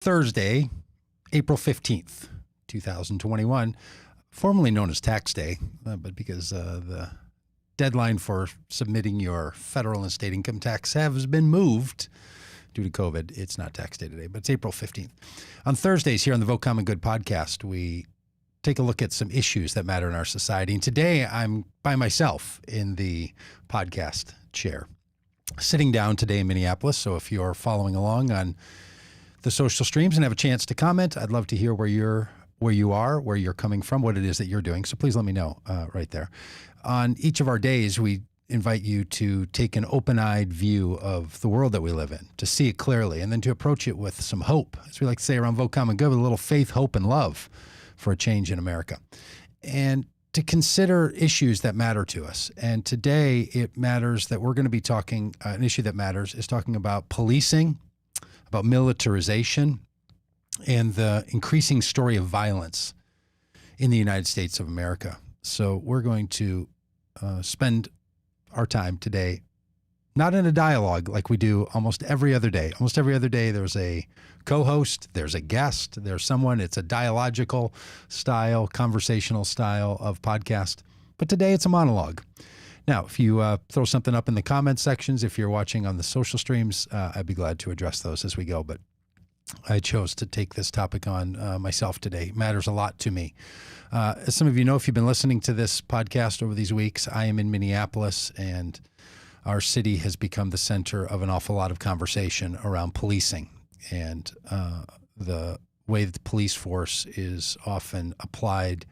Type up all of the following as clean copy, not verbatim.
Thursday, April 15th, 2021, formerly known as Tax Day, but because the deadline for submitting your federal and state income tax has been moved due to COVID, it's not Tax Day today, but it's April 15th. On Thursdays here on the Vote Common Good podcast, we take a look at some issues that matter in our society. And today I'm by myself in the podcast chair, sitting down today in Minneapolis. So if you're following along on the social streams and have a chance to comment, I'd love to hear where you are, where you're coming from, what it is that you're doing. So please let me know right there. On each of our days, we invite you to take an open-eyed view of the world that we live in, to see it clearly, and then to approach it with some hope, as we like to say around Vote Common Good, with a little faith, hope, and love for a change in America. And to consider issues that matter to us. And today it matters that we're going to be talking, an issue that matters is talking about policing, about militarization, and the increasing story of violence in the United States of America. So we're going to spend our time today not in a dialogue like we do almost every other day. Almost every other day there's a co-host, there's a guest, there's someone. It's a dialogical style, conversational style of podcast. But today it's a monologue. Now, if you throw something up in the comment sections, if you're watching on the social streams, I'd be glad to address those as we go. But I chose to take this topic on myself today. It matters a lot to me. As some of you know, if you've been listening to this podcast over these weeks, I am in Minneapolis, and our city has become the center of an awful lot of conversation around policing and the way that the police force is often applied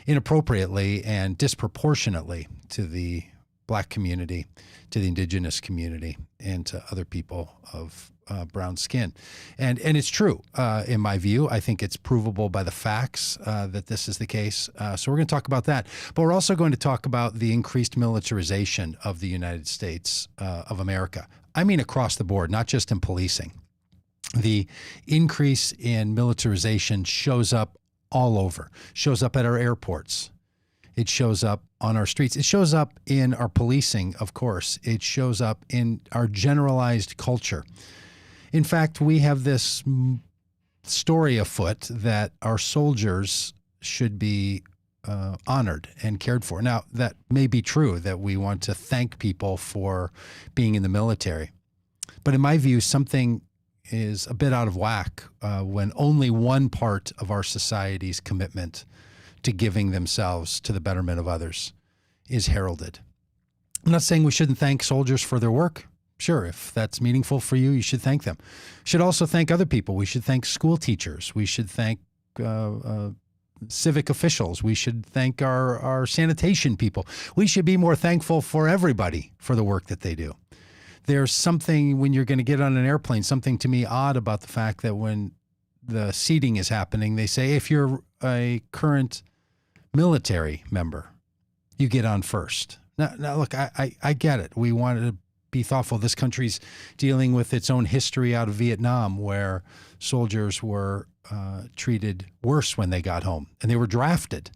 inappropriately and disproportionately to the Black community, to the indigenous community, and to other people of brown skin. And it's true, in my view. I think it's provable by the facts that this is the case. So we're going to talk about that. But we're also going to talk about the increased militarization of the United States of America. I mean across the board, not just in policing. The increase in militarization shows up all over, shows up at our airports. It shows up on our streets. It shows up in our policing, of course. It shows up in our generalized culture. In fact, we have this story afoot that our soldiers should be honored and cared for. Now, that may be true, that we want to thank people for being in the military. But in my view, something is a bit out of whack when only one part of our society's commitment to giving themselves to the betterment of others is heralded. I'm not saying we shouldn't thank soldiers for their work. Sure, if that's meaningful for you, you should thank them. Should also thank other people. We should thank school teachers. We should thank civic officials. We should thank our sanitation people. We should be more thankful for everybody for the work that they do. There's something, when you're going to get on an airplane, something to me odd about the fact that when the seating is happening, they say, if you're a current military member, you get on first. Now look, I get it. We want to be thoughtful. This country's dealing with its own history out of Vietnam, where soldiers were treated worse when they got home, and they were drafted.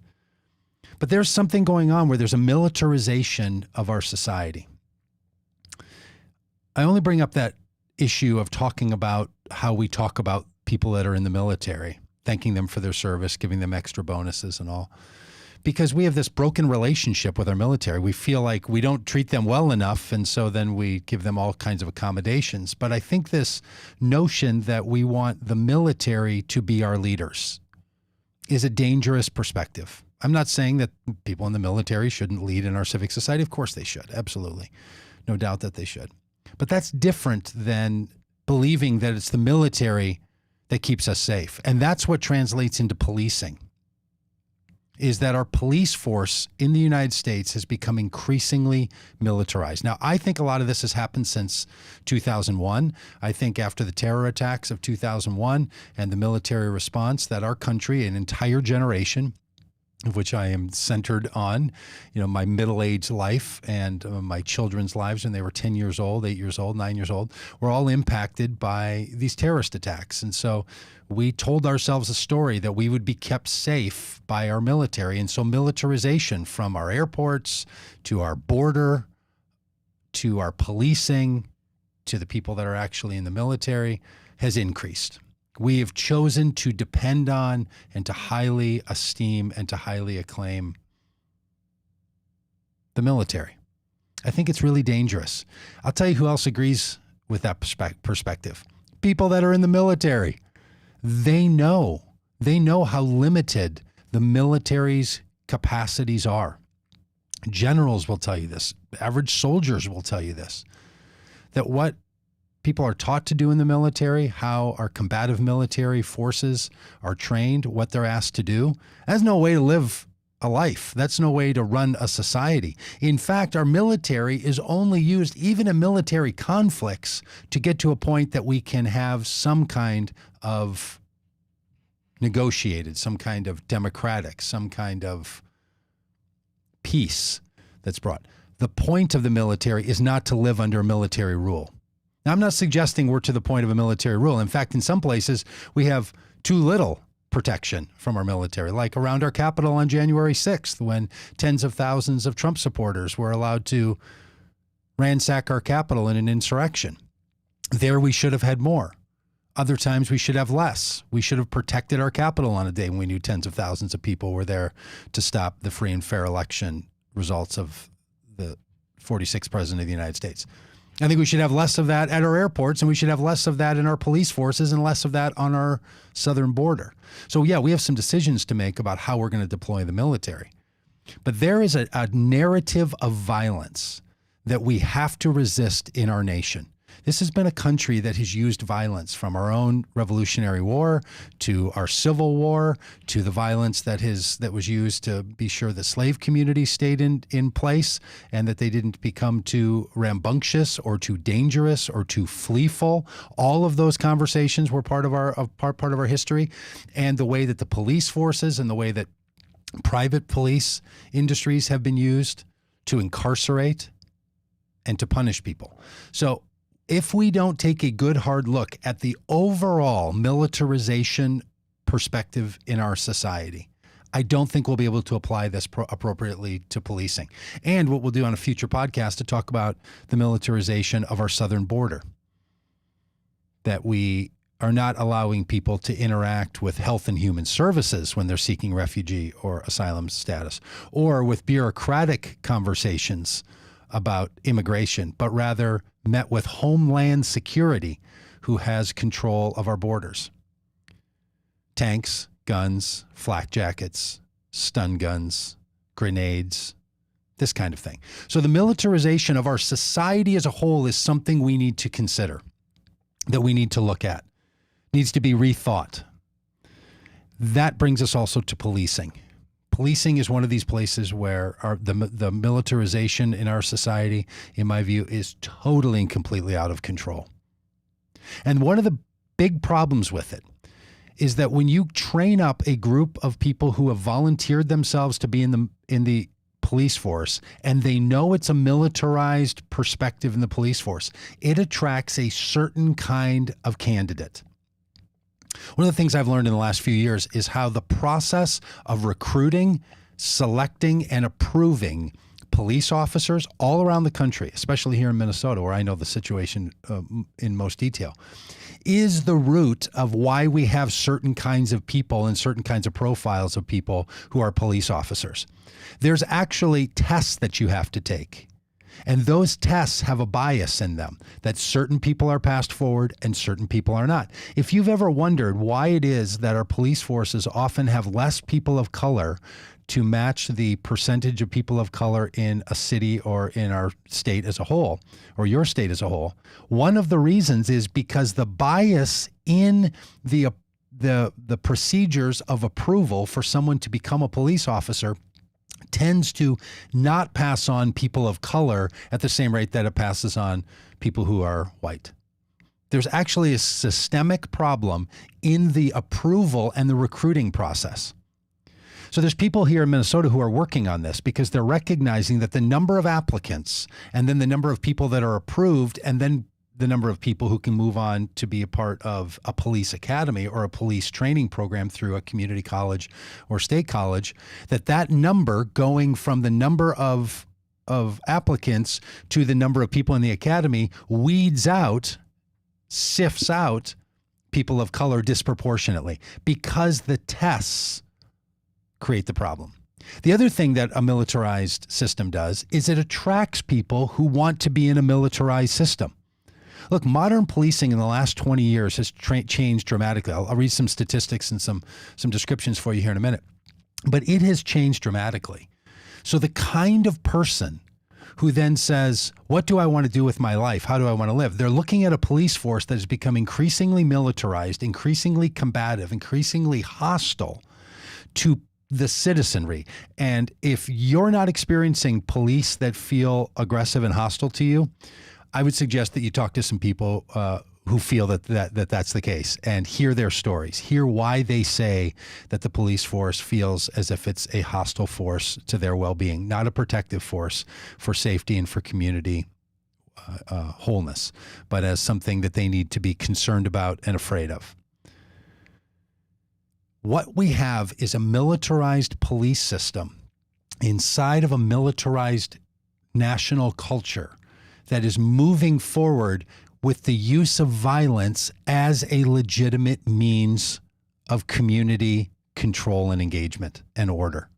But there's something going on where there's a militarization of our society. I only bring up that issue of talking about how we talk about people that are in the military, thanking them for their service, giving them extra bonuses and all, because we have this broken relationship with our military. We feel like we don't treat them well enough, and so then we give them all kinds of accommodations. But I think this notion that we want the military to be our leaders is a dangerous perspective. I'm not saying that people in the military shouldn't lead in our civic society. Of course they should, absolutely. No doubt that they should. But that's different than believing that it's the military that keeps us safe. And that's what translates into policing, is that our police force in the United States has become increasingly militarized. Now, I think a lot of this has happened since 2001. I think after the terror attacks of 2001 and the military response, that our country, an entire generation, of which I am centered on, my middle-aged life and my children's lives when they were 10 years old, 8 years old, 9 years old, were all impacted by these terrorist attacks. And so we told ourselves a story that we would be kept safe by our military. And so militarization, from our airports to our border to our policing to the people that are actually in the military, has increased. We have chosen to depend on and to highly esteem and to highly acclaim the military. I think it's really dangerous. I'll tell you who else agrees with that perspective. People that are in the military. They know how limited the military's capacities are. Generals will tell you this. Average soldiers will tell you this. That what people are taught to do in the military, how our combative military forces are trained, what they're asked to do, that's no way to live a life. That's no way to run a society. In fact, our military is only used, even in military conflicts, to get to a point that we can have some kind of negotiated, some kind of democratic, some kind of peace that's brought. The point of the military is not to live under military rule. Now, I'm not suggesting we're to the point of a military rule. In fact, in some places, we have too little protection from our military, like around our Capitol on January 6th, when tens of thousands of Trump supporters were allowed to ransack our Capitol in an insurrection. There we should have had more. Other times we should have less. We should have protected our Capitol on a day when we knew tens of thousands of people were there to stop the free and fair election results of the 46th president of the United States. I think we should have less of that at our airports, and we should have less of that in our police forces and less of that on our southern border. So yeah, we have some decisions to make about how we're going to deploy the military. But there is a narrative of violence that we have to resist in our nation. This has been a country that has used violence, from our own Revolutionary War to our Civil War to the violence that was used to be sure the slave community stayed in place and that they didn't become too rambunctious or too dangerous or too fleeful. All of those conversations were part of our history, and the way that the police forces and the way that private police industries have been used to incarcerate and to punish people. So if we don't take a good hard look at the overall militarization perspective in our society, I don't think we'll be able to apply this appropriately to policing. And what we'll do on a future podcast to talk about the militarization of our southern border, that we are not allowing people to interact with Health and Human Services when they're seeking refugee or asylum status, or with bureaucratic conversations about immigration, but rather met with Homeland Security, who has control of our borders. Tanks, guns, flak jackets, stun guns, grenades, this kind of thing. So the militarization of our society as a whole is something we need to consider, that we need to look at, needs to be rethought. That brings us also to policing. Policing is one of these places where the militarization in our society, in my view, is totally and completely out of control. And one of the big problems with it is that when you train up a group of people who have volunteered themselves to be in the police force, and they know it's a militarized perspective in the police force, it attracts a certain kind of candidate. One of the things I've learned in the last few years is how the process of recruiting, selecting, and approving police officers all around the country, especially here in Minnesota, where I know the situation in most detail, is the root of why we have certain kinds of people and certain kinds of profiles of people who are police officers. There's actually tests that you have to take. And those tests have a bias in them, that certain people are passed forward and certain people are not. If you've ever wondered why it is that our police forces often have less people of color to match the percentage of people of color in a city or in our state as a whole, or your state as a whole, one of the reasons is because the bias in the procedures of approval for someone to become a police officer tends to not pass on people of color at the same rate that it passes on people who are white. There's actually a systemic problem in the approval and the recruiting process. So there's people here in Minnesota who are working on this because they're recognizing that the number of applicants and then the number of people that are approved and then the number of people who can move on to be a part of a police academy or a police training program through a community college or state college, that number going from the number of applicants to the number of people in the academy weeds out, sifts out people of color disproportionately because the tests create the problem. The other thing that a militarized system does is it attracts people who want to be in a militarized system. Look, modern policing in the last 20 years has changed dramatically. I'll read some statistics and some descriptions for you here in a minute. But it has changed dramatically. So the kind of person who then says, what do I want to do with my life? How do I want to live? They're looking at a police force that has become increasingly militarized, increasingly combative, increasingly hostile to the citizenry. And if you're not experiencing police that feel aggressive and hostile to you, I would suggest that you talk to some people who feel that's the case and hear their stories, hear why they say that the police force feels as if it's a hostile force to their well-being, not a protective force for safety and for community wholeness, but as something that they need to be concerned about and afraid of. What we have is a militarized police system inside of a militarized national culture that is moving forward with the use of violence as a legitimate means of community control and engagement and order.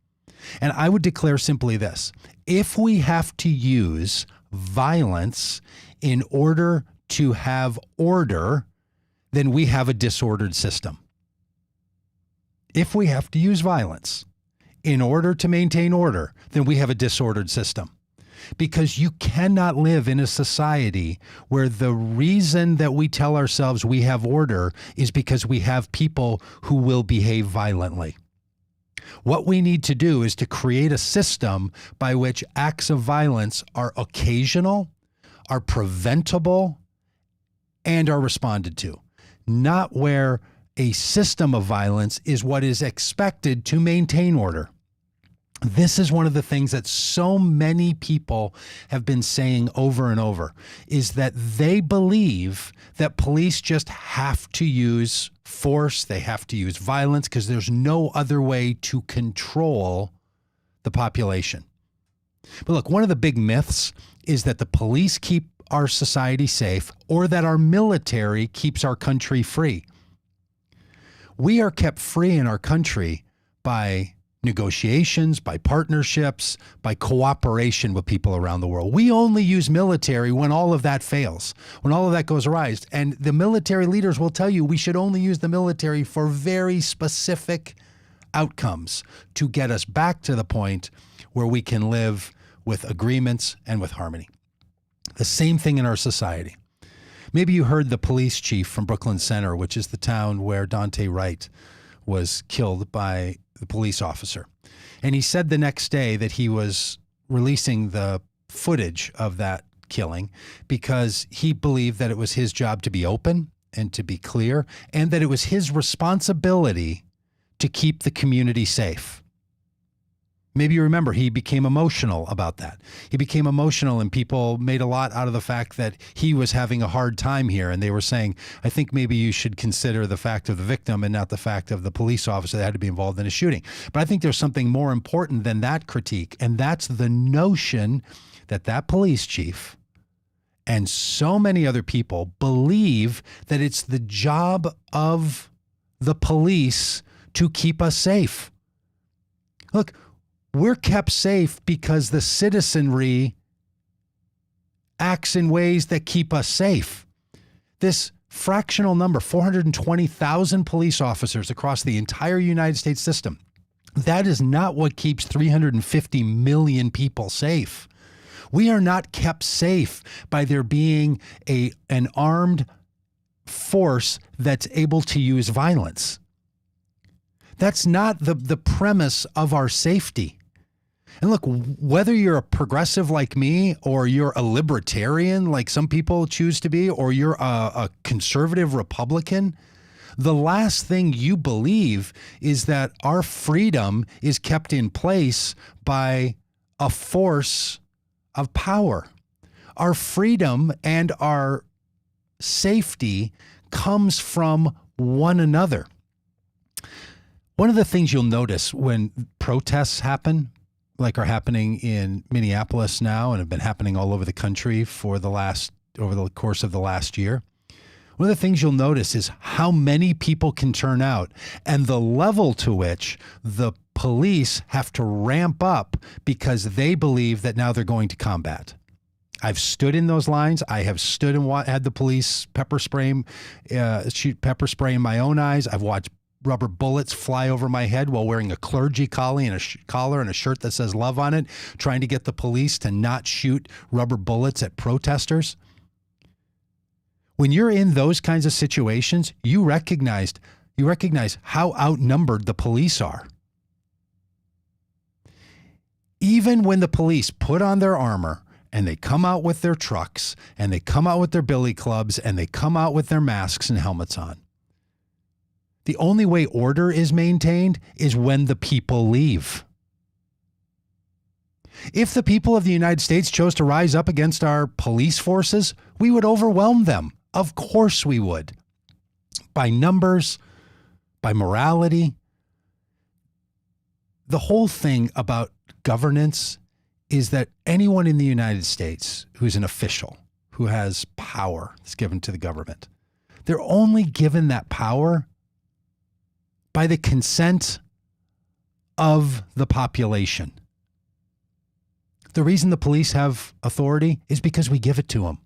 And I would declare simply this: if we have to use violence in order to have order, then we have a disordered system. If we have to use violence in order to maintain order, then we have a disordered system. Because you cannot live in a society where the reason that we tell ourselves we have order is because we have people who will behave violently. What we need to do is to create a system by which acts of violence are occasional, are preventable, and are responded to, not where a system of violence is what is expected to maintain order. This is one of the things that so many people have been saying over and over, is that they believe that police just have to use force, they have to use violence because there's no other way to control the population. But look, one of the big myths is that the police keep our society safe or that our military keeps our country free. We are kept free in our country by negotiations, by partnerships, by cooperation with people around the world. We only use military when all of that fails, when all of that goes awry. And the military leaders will tell you we should only use the military for very specific outcomes to get us back to the point where we can live with agreements and with harmony. The same thing in our society. Maybe you heard the police chief from Brooklyn Center, which is the town where Dante Wright was killed by the police officer. And he said the next day that he was releasing the footage of that killing because he believed that it was his job to be open and to be clear, and that it was his responsibility to keep the community safe. Maybe you remember he became emotional about that. He became emotional and people made a lot out of the fact that he was having a hard time here. And they were saying, I think maybe you should consider the fact of the victim and not the fact of the police officer that had to be involved in a shooting. But I think there's something more important than that critique. And that's the notion that that police chief and so many other people believe that it's the job of the police to keep us safe. Look, we're kept safe because the citizenry acts in ways that keep us safe. This fractional number, 420,000 police officers across the entire United States system, that is not what keeps 350 million people safe. We are not kept safe by there being an armed force that's able to use violence. That's not the premise of our safety. And look, whether you're a progressive like me, or you're a libertarian like some people choose to be, or you're a conservative Republican, the last thing you believe is that our freedom is kept in place by a force of power. Our freedom and our safety comes from one another. One of the things you'll notice when protests happen, like are happening in Minneapolis now and have been happening all over the country over the course of the last year, One of the things you'll notice is how many people can turn out and the level to which the police have to ramp up because they believe that now they're going to combat. I've stood in those lines. I have stood and had the police shoot pepper spray in my own eyes. I've watched rubber bullets fly over my head while wearing a clergy collar and a shirt that says love on it, trying to get the police to not shoot rubber bullets at protesters. When you're in those kinds of situations, you recognize how outnumbered the police are. Even when the police put on their armor and they come out with their trucks and they come out with their billy clubs and they come out with their masks and helmets on, the only way order is maintained is when the people leave. If the people of the United States chose to rise up against our police forces, we would overwhelm them. Of course we would. By numbers, by morality. The whole thing about governance is that anyone in the United States who's an official, who has power that's given to the government, they're only given that power by the consent of the population. The reason the police have authority is because we give it to them.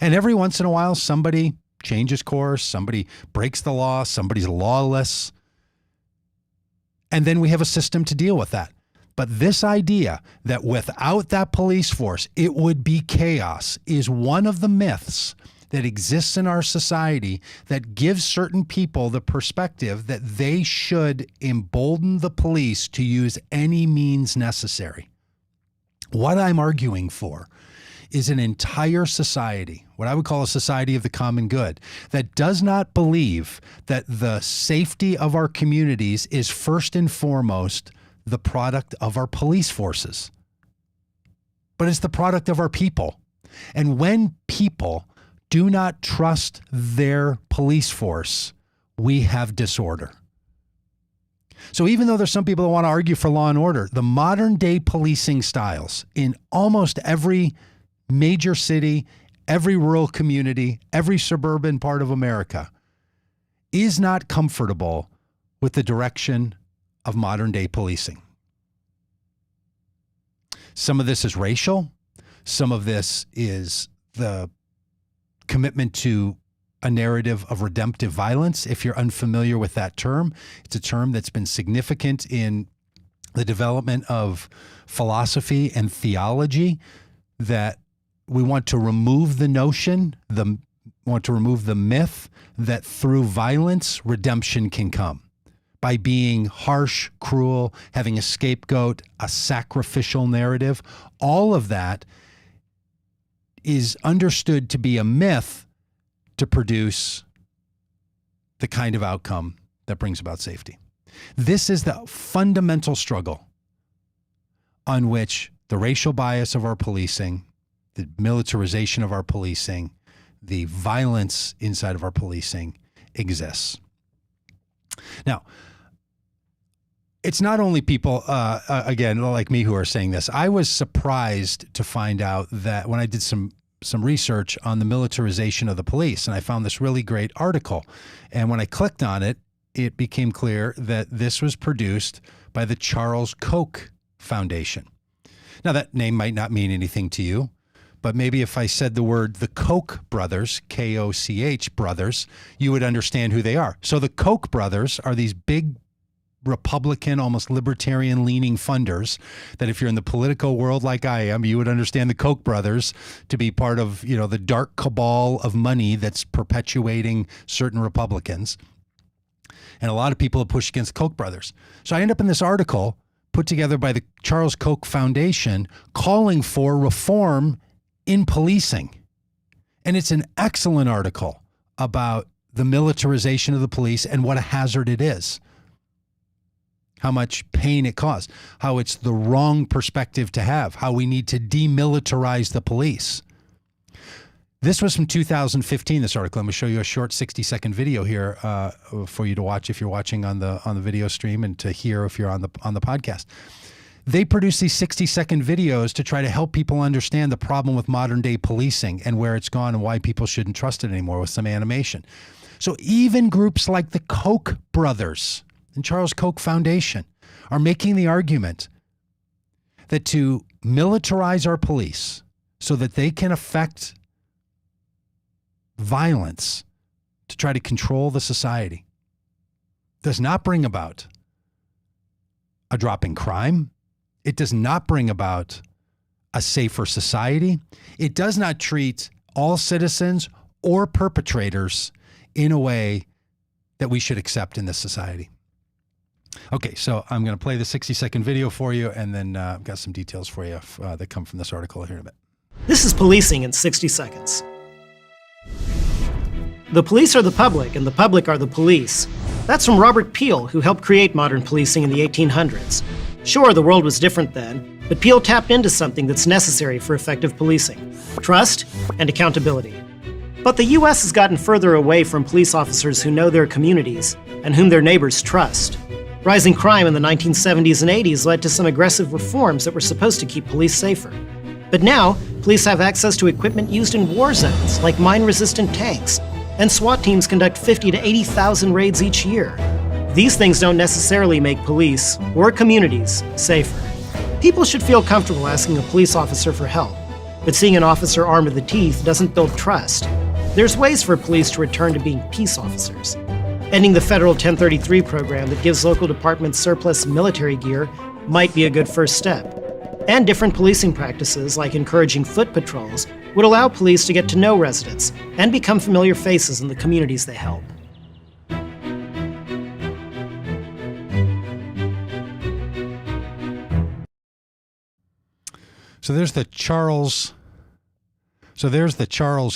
And every once in a while, somebody changes course, somebody breaks the law, somebody's lawless, and then we have a system to deal with that. But this idea that without that police force, it would be chaos is one of the myths that exists in our society that gives certain people the perspective that they should embolden the police to use any means necessary. What I'm arguing for is an entire society, what I would call a society of the common good, that does not believe that the safety of our communities is first and foremost the product of our police forces, but it's the product of our people. And when people do not trust their police force, we have disorder. So even though there's some people that want to argue for law and order, the modern day policing styles in almost every major city, every rural community, every suburban part of America is not comfortable with the direction of modern day policing. Some of this is racial. Some of this is the commitment to a narrative of redemptive violence. If you're unfamiliar with that term, it's a term that's been significant in the development of philosophy and theology, that we want to remove the notion, want to remove the myth that through violence, redemption can come. By being harsh, cruel, having a scapegoat, a sacrificial narrative, all of that is understood to be a myth to produce the kind of outcome that brings about safety. This is the fundamental struggle on which the racial bias of our policing, the militarization of our policing, the violence inside of our policing exists. Now, it's not only people, again, like me, who are saying this. I was surprised to find out that when I did some research on the militarization of the police, and I found this really great article. And when I clicked on it, it became clear that this was produced by the Charles Koch Foundation. Now, that name might not mean anything to you, but maybe if I said the word the Koch brothers, K-O-C-H brothers, you would understand who they are. So the Koch brothers are these big Republican, almost libertarian-leaning funders that if you're in the political world like I am, you would understand the Koch brothers to be part of, the dark cabal of money that's perpetuating certain Republicans. And a lot of people have pushed against the Koch brothers. So I end up in this article put together by the Charles Koch Foundation calling for reform in policing. And it's an excellent article about the militarization of the police and what a hazard it is. How much pain it caused, how it's the wrong perspective to have, how we need to demilitarize the police. This was from 2015, this article. I'm going to show you a short 60-second video here for you to watch if you're watching on the video stream, and to hear if you're on the podcast. They produce these 60-second videos to try to help people understand the problem with modern day policing and where it's gone and why people shouldn't trust it anymore with some animation. So even groups like the Koch brothers and Charles Koch Foundation are making the argument that to militarize our police so that they can affect violence to try to control the society does not bring about a drop in crime. It does not bring about a safer society. It does not treat all citizens or perpetrators in a way that we should accept in this society. Okay, so I'm going to play the 60-second video for you, and then I've got some details for you that come from this article here in a bit. This is policing in 60 seconds. The police are the public, and the public are the police. That's from Robert Peel, who helped create modern policing in the 1800s. Sure, the world was different then, but Peel tapped into something that's necessary for effective policing: trust and accountability. But the US has gotten further away from police officers who know their communities and whom their neighbors trust. Rising crime in the 1970s and 80s led to some aggressive reforms that were supposed to keep police safer. But now, police have access to equipment used in war zones, like mine-resistant tanks, and SWAT teams conduct 50 to 80,000 raids each year. These things don't necessarily make police or communities safer. People should feel comfortable asking a police officer for help, but seeing an officer armed to the teeth doesn't build trust. There's ways for police to return to being peace officers. Ending the federal 1033 program that gives local departments surplus military gear might be a good first step. And different policing practices, like encouraging foot patrols, would allow police to get to know residents and become familiar faces in the communities they help. So there's the Charles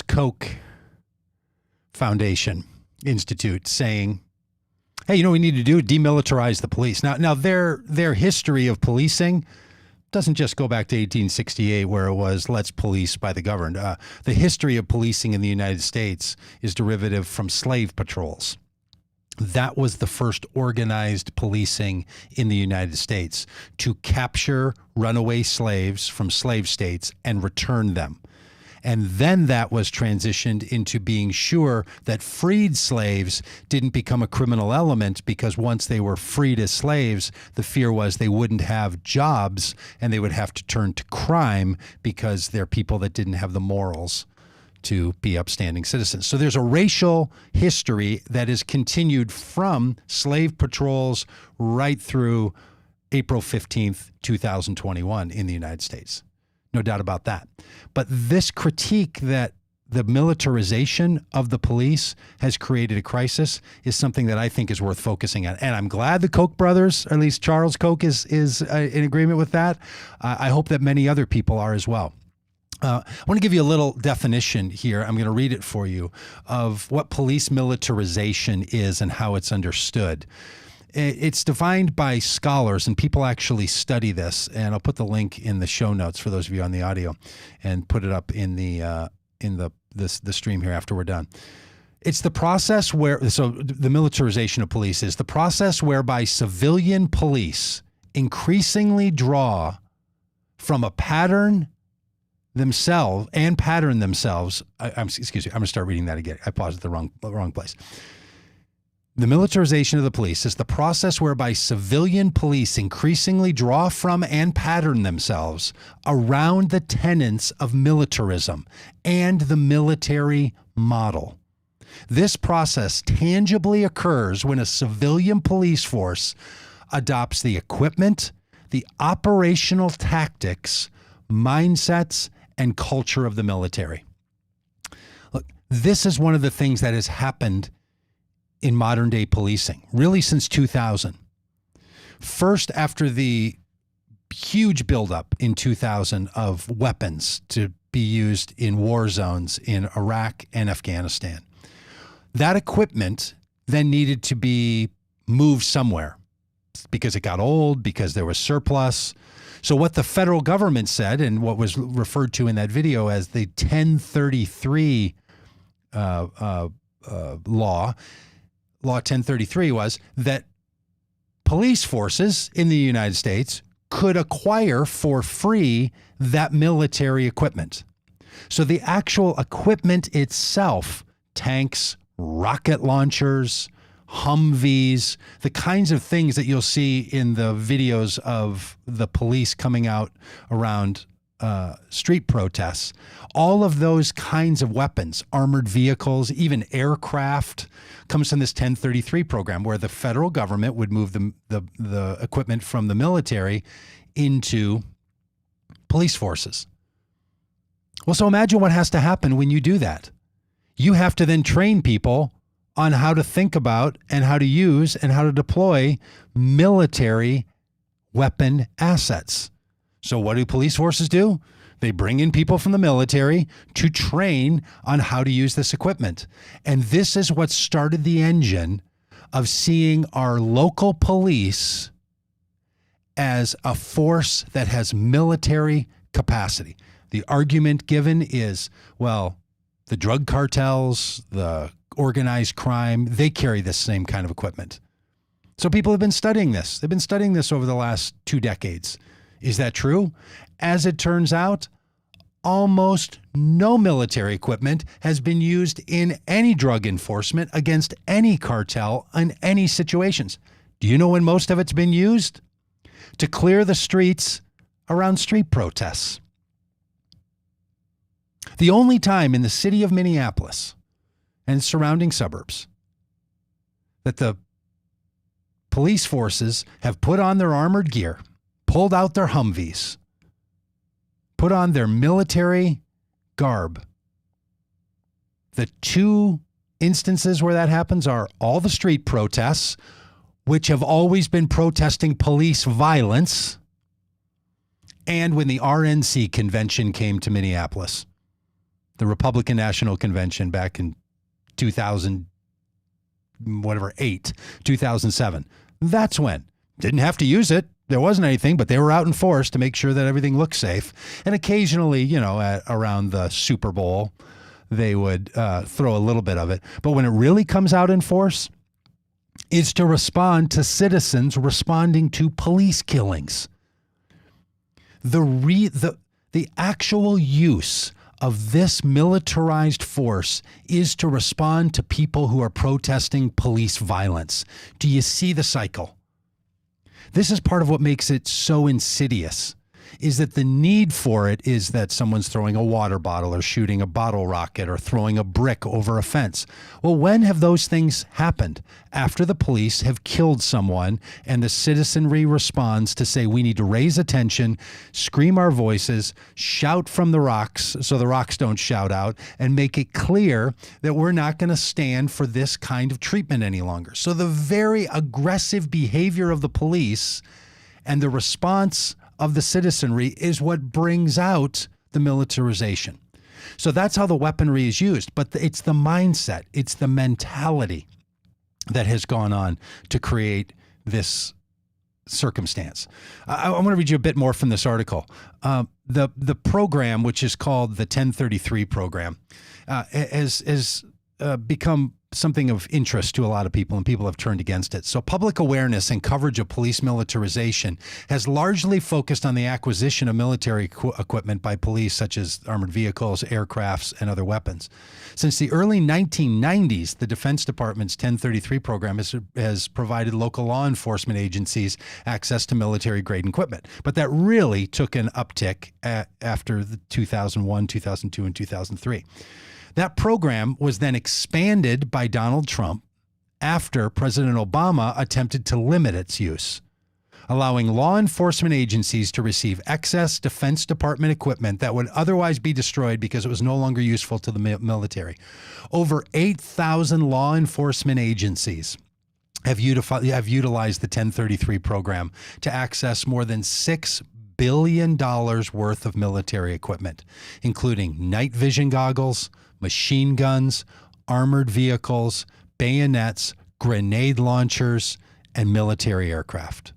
Koch Foundation Institute saying, hey, you know what we need to do? Demilitarize the police. Now their history of policing doesn't just go back to 1868 where it was let's police by the governed. The history of policing in the United States is derivative from slave patrols. That was the first organized policing in the United States to capture runaway slaves from slave states and return them. And then that was transitioned into being sure that freed slaves didn't become a criminal element, because once they were freed as slaves, the fear was they wouldn't have jobs and they would have to turn to crime because they're people that didn't have the morals to be upstanding citizens. So there's a racial history that is continued from slave patrols right through April 15th, 2021 in the United States. No doubt about that. But this critique that the militarization of the police has created a crisis is something that I think is worth focusing on. And I'm glad the Koch brothers, or at least Charles Koch, is in agreement with that. I hope that many other people are as well. I want to give you a little definition here. I'm going to read it for you of what police militarization is and how it's understood. It's defined by scholars, and people actually study this. And I'll put the link in the show notes for those of you on the audio, and put it up in the stream here after we're done. It's the process so the militarization of police is the process whereby civilian police increasingly draw from a pattern themselves. I'm going to start reading that again. I paused at the wrong place. The militarization of the police is the process whereby civilian police increasingly draw from and pattern themselves around the tenets of militarism and the military model. This process tangibly occurs when a civilian police force adopts the equipment, the operational tactics, mindsets, and culture of the military. Look, this is one of the things that has happened in modern day policing, really since 2000. First, after the huge buildup in 2000 of weapons to be used in war zones in Iraq and Afghanistan. That equipment then needed to be moved somewhere because it got old, because there was surplus. So what the federal government said, and what was referred to in that video as the 1033 Law 1033, was that police forces in the United States could acquire for free that military equipment. So the actual equipment itself, tanks, rocket launchers, Humvees, the kinds of things that you'll see in the videos of the police coming out around street protests, all of those kinds of weapons, armored vehicles, even aircraft, comes from this 1033 program where the federal government would move the equipment from the military into police forces. Well, so imagine what has to happen when you do that. You have to then train people on how to think about and how to use and how to deploy military weapon assets. So what do police forces do? They bring in people from the military to train on how to use this equipment. And this is what started the engine of seeing our local police as a force that has military capacity. The argument given is, well, the drug cartels, the organized crime, they carry this same kind of equipment. So people have been studying this. They've been studying this over the last 2 decades. Is that true? As it turns out, almost no military equipment has been used in any drug enforcement against any cartel in any situations. Do you know when most of it's been used? To clear the streets around street protests. The only time in the city of Minneapolis and surrounding suburbs that the police forces have put on their armored gear, pulled out their Humvees, put on their military garb. The 2 instances where that happens are all the street protests, which have always been protesting police violence, and when the RNC convention came to Minneapolis, the Republican National Convention back in 2007. That's when. Didn't have to use it. There wasn't anything, but they were out in force to make sure that everything looked safe. And occasionally, around the Super Bowl, they would throw a little bit of it. But when it really comes out in force, it's to respond to citizens responding to police killings. The actual use of this militarized force is to respond to people who are protesting police violence. Do you see the cycle? This is part of what makes it so insidious, is that the need for it is that someone's throwing a water bottle or shooting a bottle rocket or throwing a brick over a fence. Well, when have those things happened? After the police have killed someone and the citizenry responds to say, we need to raise attention, scream our voices, shout from the rocks so the rocks don't shout out, and make it clear that we're not going to stand for this kind of treatment any longer. So the very aggressive behavior of the police and the response of the citizenry is what brings out the militarization. So that's how the weaponry is used. But it's the mindset, it's the mentality that has gone on to create this circumstance. I want to read you a bit more from this article. The program, which is called the 1033 program, has become something of interest to a lot of people, and people have turned against it. So public awareness and coverage of police militarization has largely focused on the acquisition of military equipment by police, such as armored vehicles, aircrafts, and other weapons. Since the early 1990s, the Defense Department's 1033 program has provided local law enforcement agencies access to military-grade equipment. But that really took an uptick after the 2001, 2002, and 2003. That program was then expanded by Donald Trump after President Obama attempted to limit its use, allowing law enforcement agencies to receive excess Defense Department equipment that would otherwise be destroyed because it was no longer useful to the military. Over 8,000 law enforcement agencies have utilized the 1033 program to access more than $6 billion worth of military equipment, including night vision goggles, machine guns, armored vehicles, bayonets, grenade launchers, and military aircraft.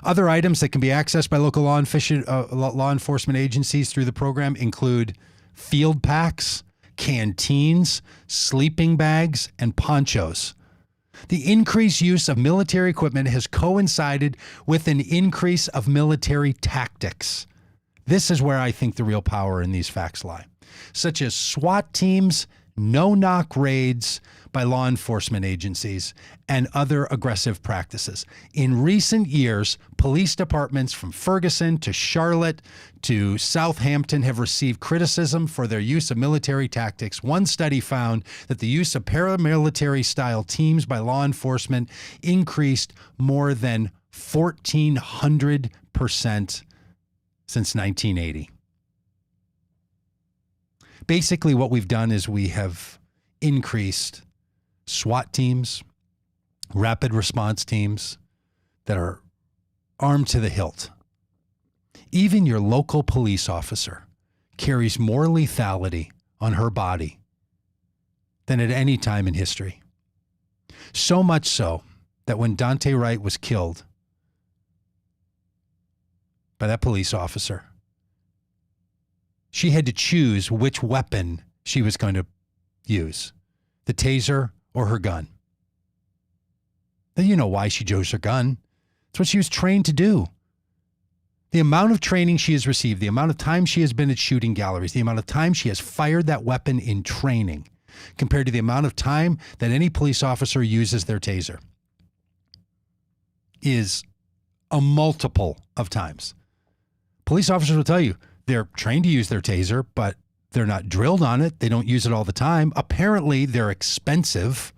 Other items that can be accessed by local law enforcement agencies through the program include field packs, canteens, sleeping bags, and ponchos. The increased use of military equipment has coincided with an increase of military tactics. This is where I think the real power in these facts lie, such as SWAT teams, no-knock raids by law enforcement agencies, and other aggressive practices. In recent years, police departments from Ferguson to Charlotte to Southampton have received criticism for their use of military tactics. One study found that the use of paramilitary-style teams by law enforcement increased more than 1,400% since 1980. Basically, what we've done is we have increased SWAT teams, rapid response teams that are armed to the hilt. Even your local police officer carries more lethality on her body than at any time in history. So much so that when Dante Wright was killed by that police officer, she had to choose which weapon she was going to use, the taser or her gun. Then you know why she chose her gun. It's what she was trained to do. The amount of training she has received, the amount of time she has been at shooting galleries, the amount of time she has fired that weapon in training compared to the amount of time that any police officer uses their taser is a multiple of times. Police officers will tell you they're trained to use their taser, but they're not drilled on it. They don't use it all the time. Apparently, they're expensive.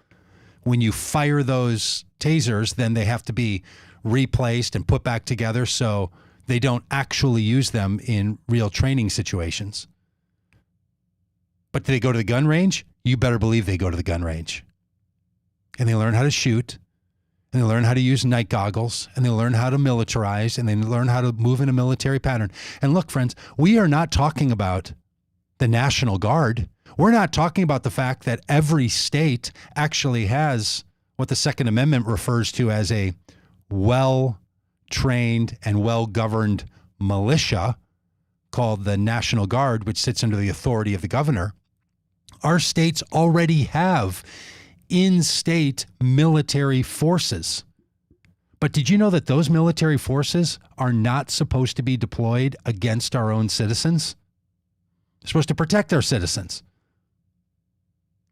When you fire those tasers, then they have to be replaced and put back together, so they don't actually use them in real training situations. But do they go to the gun range? You better believe they go to the gun range. And they learn how to shoot, and they learn how to use night goggles, and they learn how to militarize, and they learn how to move in a military pattern. And look, friends, we are not talking about the National Guard. We're not talking about the fact that every state actually has what the Second Amendment refers to as a well-trained and well-governed militia called the National Guard, which sits under the authority of the governor. Our states already have in-state military forces. But did you know that those military forces are not supposed to be deployed against our own citizens? They're supposed to protect our citizens.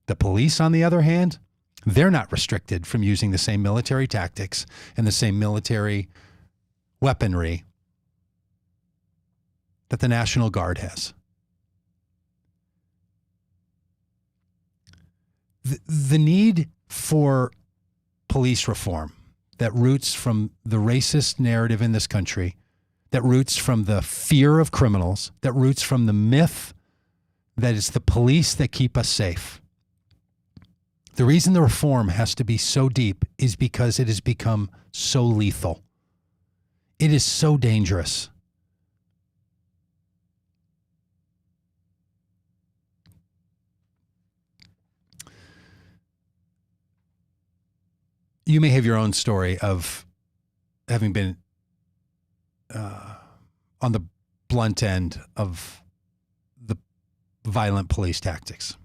The police, on the other hand, they're not restricted from using the same military tactics and the same military weaponry that the National Guard has. The need for police reform that roots from the racist narrative in this country, that roots from the fear of criminals, that roots from the myth that it's the police that keep us safe. The reason the reform has to be so deep is because it has become so lethal. It is so dangerous. You may have your own story of having been on the blunt end of the violent police tactics.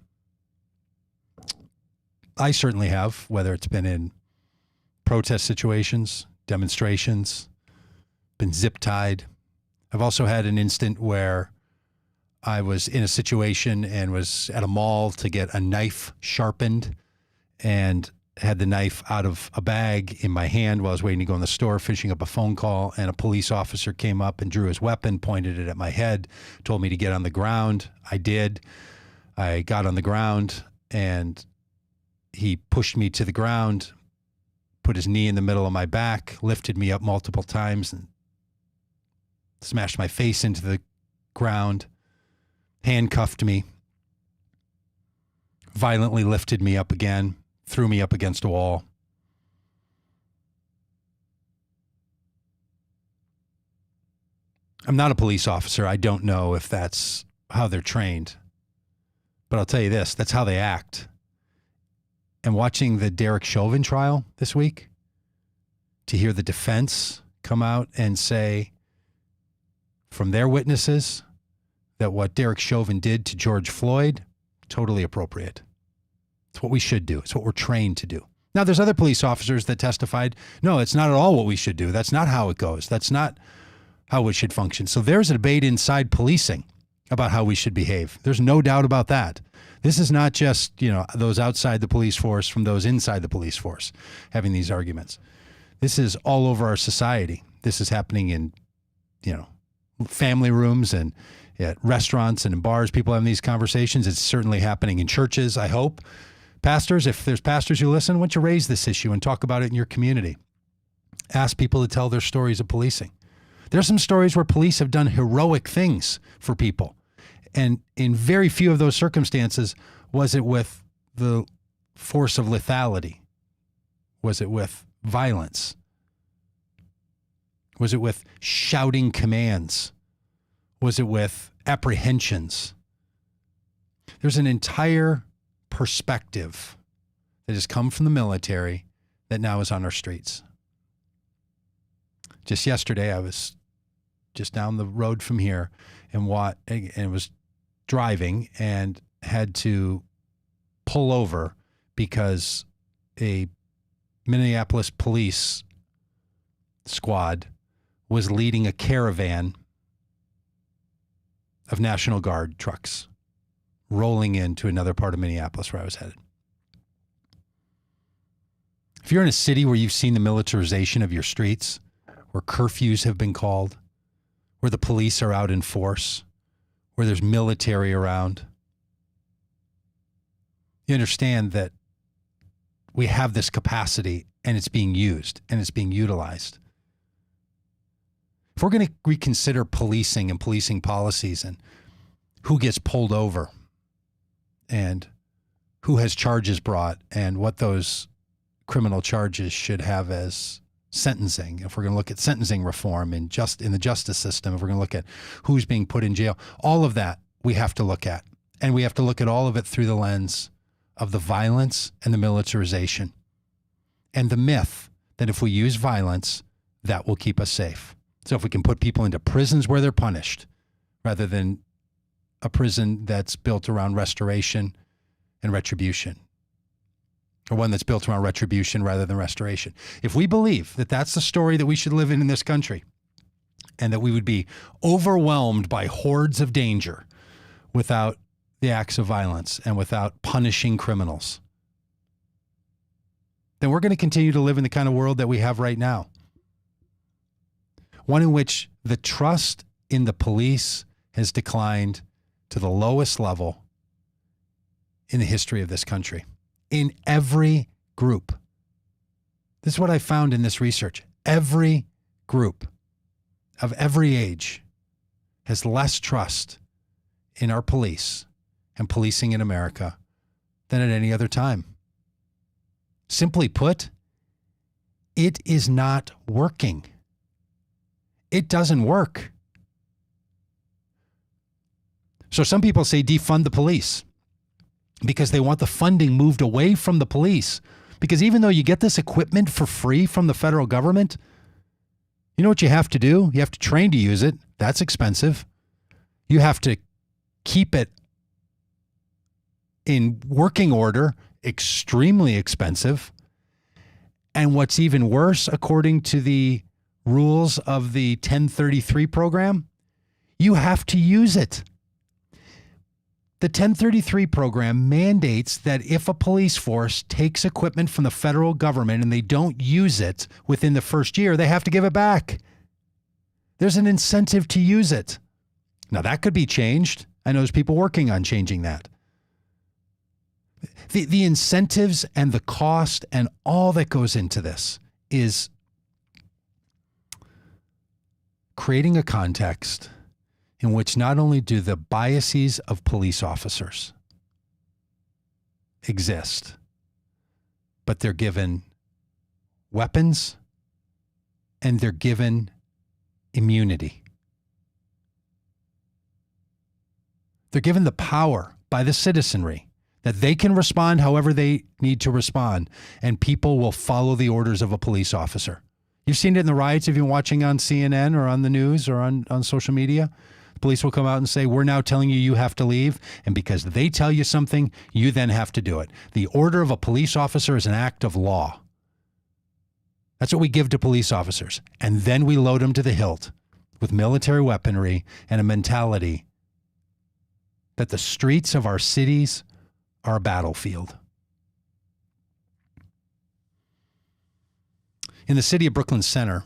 I certainly have, whether it's been in protest situations, demonstrations, been zip-tied. I've also had an instant where I was in a situation and was at a mall to get a knife sharpened and had the knife out of a bag in my hand while I was waiting to go in the store, finishing up a phone call, and a police officer came up and drew his weapon, pointed it at my head, told me to get on the ground. I did. I got on the ground, and he pushed me to the ground, put his knee in the middle of my back, lifted me up multiple times, and smashed my face into the ground, handcuffed me, violently lifted me up again, threw me up against a wall. I'm not a police officer. I don't know if that's how they're trained. But I'll tell you this, that's how they act. And watching the Derek Chauvin trial this week, to hear the defense come out and say from their witnesses that what Derek Chauvin did to George Floyd, totally appropriate. It's what we should do. It's what we're trained to do. Now, there's other police officers that testified, no, it's not at all what we should do. That's not how it goes. That's not how it should function. So there's a debate inside policing about how we should behave. There's no doubt about that. This is not just, those outside the police force from those inside the police force having these arguments. This is all over our society. This is happening in, family rooms and at restaurants and in bars. People having these conversations. It's certainly happening in churches, I hope. Pastors, if there's pastors who listen, why don't you raise this issue and talk about it in your community? Ask people to tell their stories of policing. There's some stories where police have done heroic things for people. And in very few of those circumstances, was it with the force of lethality? Was it with violence? Was it with shouting commands? Was it with apprehensions? There's an entire perspective that has come from the military that now is on our streets. Just yesterday, I was just down the road from here and was driving and had to pull over because a Minneapolis police squad was leading a caravan of National Guard trucks rolling into another part of Minneapolis where I was headed. If you're in a city where you've seen the militarization of your streets, where curfews have been called, where the police are out in force, where there's military around, you understand that we have this capacity and it's being used and it's being utilized. If we're going to reconsider policing and policing policies and who gets pulled over and who has charges brought and what those criminal charges should have as sentencing, if we're going to look at sentencing reform in the justice system, if we're going to look at who's being put in jail, all of that we have to look at. And we have to look at all of it through the lens of the violence and the militarization and the myth that if we use violence, that will keep us safe. So if we can put people into prisons where they're punished rather than a prison that's built around restoration and retribution, or one that's built around retribution rather than restoration. If we believe that that's the story that we should live in this country and that we would be overwhelmed by hordes of danger without the acts of violence and without punishing criminals, then we're going to continue to live in the kind of world that we have right now. One in which the trust in the police has declined to the lowest level in the history of this country. In every group. This is what I found in this research. Every group of every age has less trust in our police and policing in America than at any other time. Simply put, it is not working. It doesn't work. So some people say defund the police because they want the funding moved away from the police. Because even though you get this equipment for free from the federal government, you know what you have to do? You have to train to use it. That's expensive. You have to keep it in working order, extremely expensive. And what's even worse, according to the rules of the 1033 program, you have to use it. The 1033 program mandates that if a police force takes equipment from the federal government and they don't use it within the first year, they have to give it back. There's an incentive to use it. Now, that could be changed. I know there's people working on changing that. The incentives and the cost and all that goes into this is creating a context in which not only do the biases of police officers exist, but they're given weapons and they're given immunity. They're given the power by the citizenry that they can respond however they need to respond, and people will follow the orders of a police officer. You've seen it in the riots if you've been watching on CNN or on the news or on social media. police will come out and say, we're now telling you you have to leave. And because they tell you something, you then have to do it. The order of a police officer is an act of law. That's what we give to police officers. And then we load them to the hilt with military weaponry and a mentality that the streets of our cities are a battlefield. In the city of Brooklyn Center,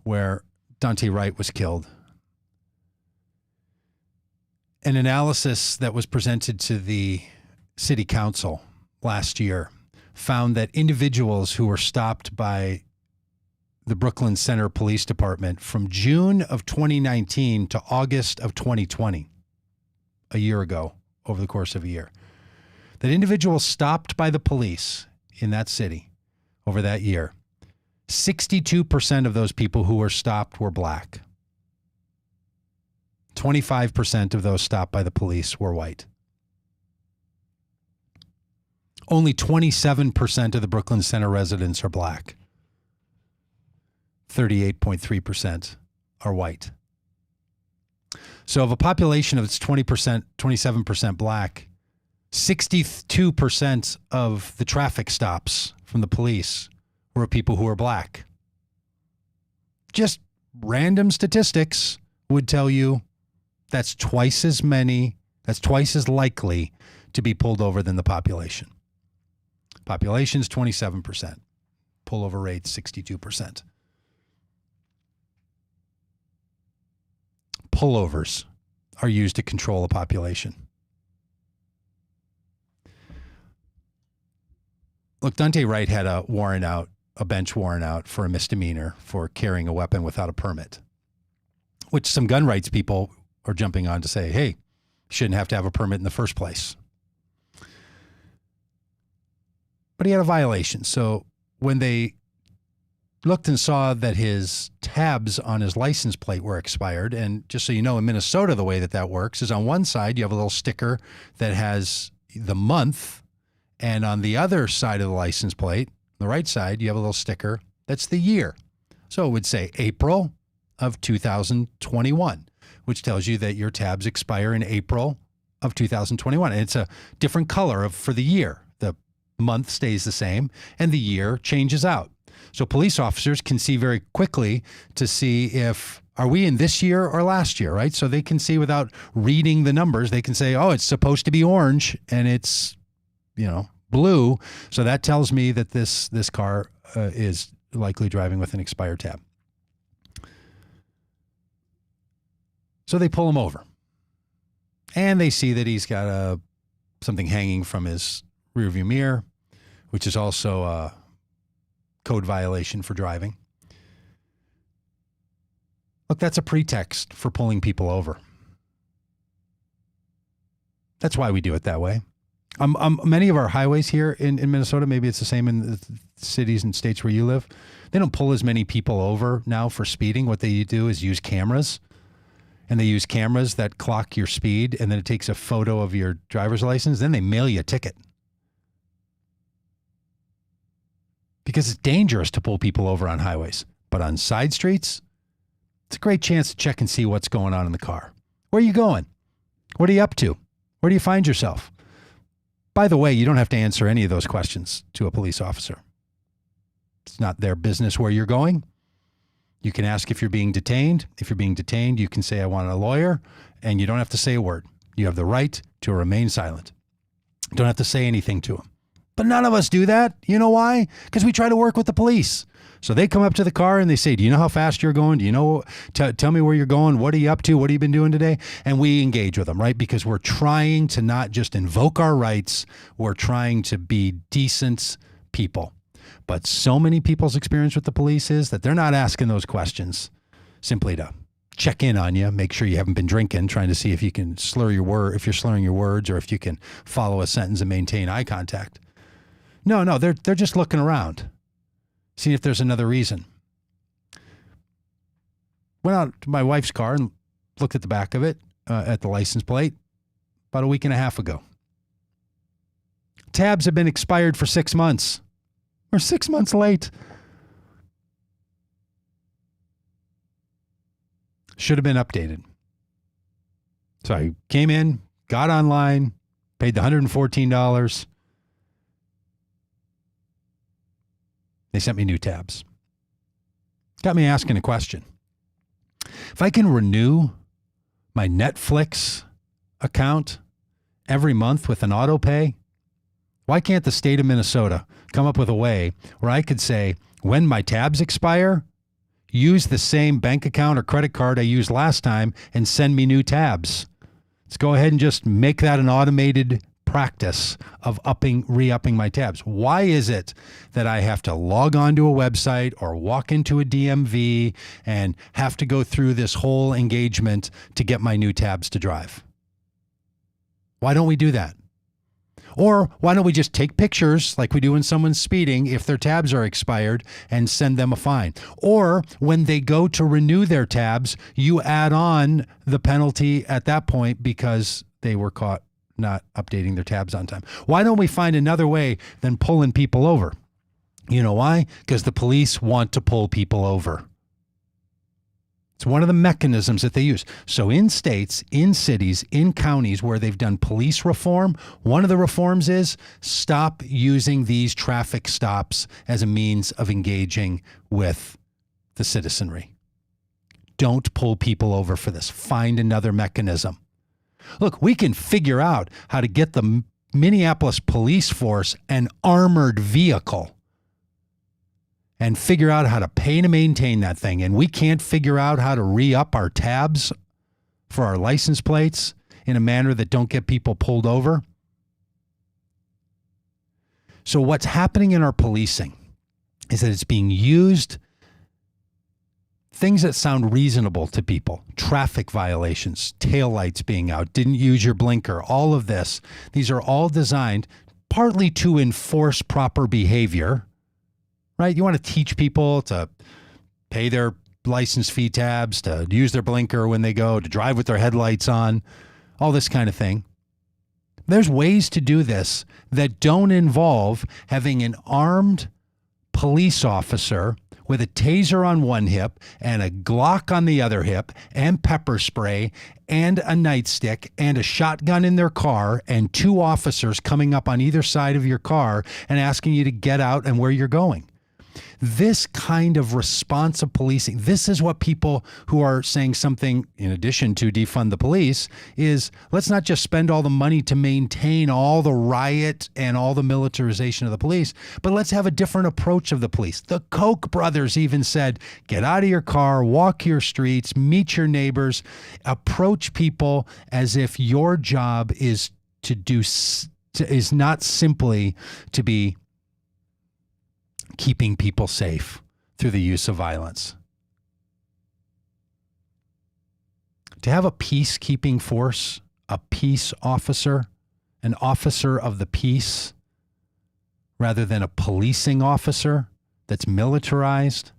where Dante Wright was killed, an analysis that was presented to the city council last year found that individuals who were stopped by the Brooklyn Center Police Department from June of 2019 to August of 2020, a year ago, over the course of a year, that individuals stopped by the police in that city over that year, 62% of those people who were stopped were black. 25% of those stopped by the police were white. Only 27% of the Brooklyn Center residents are black. 38.3% are white. So of a population of its 20%, 27% black, 62% of the traffic stops from the police were people who are black. Just random statistics would tell you that's twice as many, that's twice as likely to be pulled over than the population. Population's 27%. Pullover rate 62%. Pullovers are used to control a population. Look, Dante Wright had a warrant out, a bench warrant out for a misdemeanor for carrying a weapon without a permit, which some gun rights people are jumping on to say, hey, you shouldn't have to have a permit in the first place. But he had a violation. So when they looked and saw that his tabs on his license plate were expired, and just so you know, in Minnesota, the way that that works is on one side, you have a little sticker that has the month, and on the other side of the license plate, the right side, you have a little sticker that's the year. So it would say April of 2021, which tells you that your tabs expire in April of 2021. And it's a different color for the year. The month stays the same and the year changes out. So police officers can see very quickly to see if, are we in this year or last year, right? So they can see without reading the numbers, they can say, oh, it's supposed to be orange and it's, blue. So that tells me that this car is likely driving with an expired tab. So they pull him over and they see that he's got something hanging from his rearview mirror, which is also a code violation for driving. Look, that's a pretext for pulling people over. That's why we do it that way. Many of our highways here in Minnesota, maybe it's the same in the cities and states where you live, they don't pull as many people over now for speeding. What they do is use cameras. And they use cameras that clock your speed, and then it takes a photo of your driver's license. Then they mail you a ticket. Because it's dangerous to pull people over on highways. But on side streets, it's a great chance to check and see what's going on in the car. Where are you going? What are you up to? Where do you find yourself? By the way, you don't have to answer any of those questions to a police officer. It's not their business where you're going. You can ask if you're being detained. If you're being detained, you can say, I want a lawyer, and you don't have to say a word. You have the right to remain silent. You don't have to say anything to them. But none of us do that. You know why? Because we try to work with the police. So they come up to the car and they say, do you know how fast you're going? Do you know, tell me where you're going. What are you up to? What have you been doing today? And we engage with them, right? Because we're trying to not just invoke our rights. We're trying to be decent people. But so many people's experience with the police is that they're not asking those questions simply to check in on you, make sure you haven't been drinking, trying to see if you can slur your word, if you're slurring your words, or if you can follow a sentence and maintain eye contact. No, they're just looking around, seeing if there's another reason. Went out to my wife's car and looked at the back of it, at the license plate, about a week and a half ago. Tabs have been expired for 6 months. We're 6 months late. Should have been updated. So I came in, got online, paid the $114. They sent me new tabs. Got me asking a question. If I can renew my Netflix account every month with an auto pay, why can't the state of Minnesota come up with a way where I could say, when my tabs expire, use the same bank account or credit card I used last time and send me new tabs? Let's go ahead and just make that an automated practice of re-upping my tabs. Why is it that I have to log on to a website or walk into a DMV and have to go through this whole engagement to get my new tabs to drive? Why don't we do that? Or why don't we just take pictures like we do when someone's speeding if their tabs are expired and send them a fine? Or when they go to renew their tabs, you add on the penalty at that point because they were caught not updating their tabs on time. Why don't we find another way than pulling people over? You know why? Because the police want to pull people over. It's one of the mechanisms that they use. So in states, in cities, in counties where they've done police reform, one of the reforms is stop using these traffic stops as a means of engaging with the citizenry. Don't pull people over for this. Find another mechanism. Look, we can figure out how to get the Minneapolis police force an armored vehicle and figure out how to pay to maintain that thing. And we can't figure out how to re-up our tabs for our license plates in a manner that don't get people pulled over. So what's happening in our policing is that it's being used, things that sound reasonable to people, traffic violations, taillights being out, didn't use your blinker, all of this. These are all designed partly to enforce proper behavior, right? You want to teach people to pay their license fee tabs, to use their blinker when they go, to drive with their headlights on, all this kind of thing. There's ways to do this that don't involve having an armed police officer with a taser on one hip and a Glock on the other hip and pepper spray and a nightstick and a shotgun in their car and two officers coming up on either side of your car and asking you to get out and where you're going. This kind of responsive policing, this is what people who are saying something in addition to defund the police is, let's not just spend all the money to maintain all the riot and all the militarization of the police, but let's have a different approach of the police. The Koch brothers even said, get out of your car, walk your streets, meet your neighbors, approach people as if your job is is not simply to be keeping people safe through the use of violence. To have a peacekeeping force, a peace officer, an officer of the peace, rather than a policing officer that's militarized.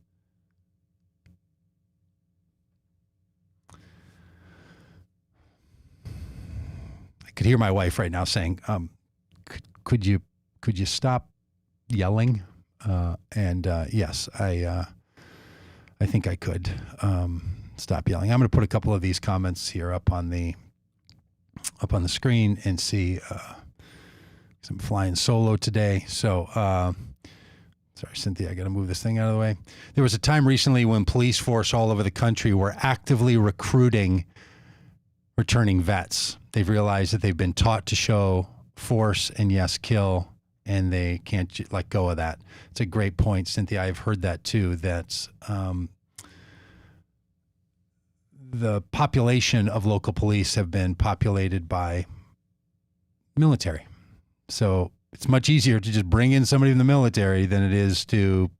I could hear my wife right now saying, could you stop yelling? Yes, I think I could stop yelling. I'm going to put a couple of these comments here up on the screen and see. I'm flying solo today, so sorry, Cynthia, I got to move this thing out of the way. There was a time recently when police force all over the country were actively recruiting returning vets. They've realized that they've been taught to show force and yes, kill, and they can't let go of that. It's a great point, Cynthia. I've heard that too, that the population of local police have been populated by military. So it's much easier to just bring in somebody in the military than it is to,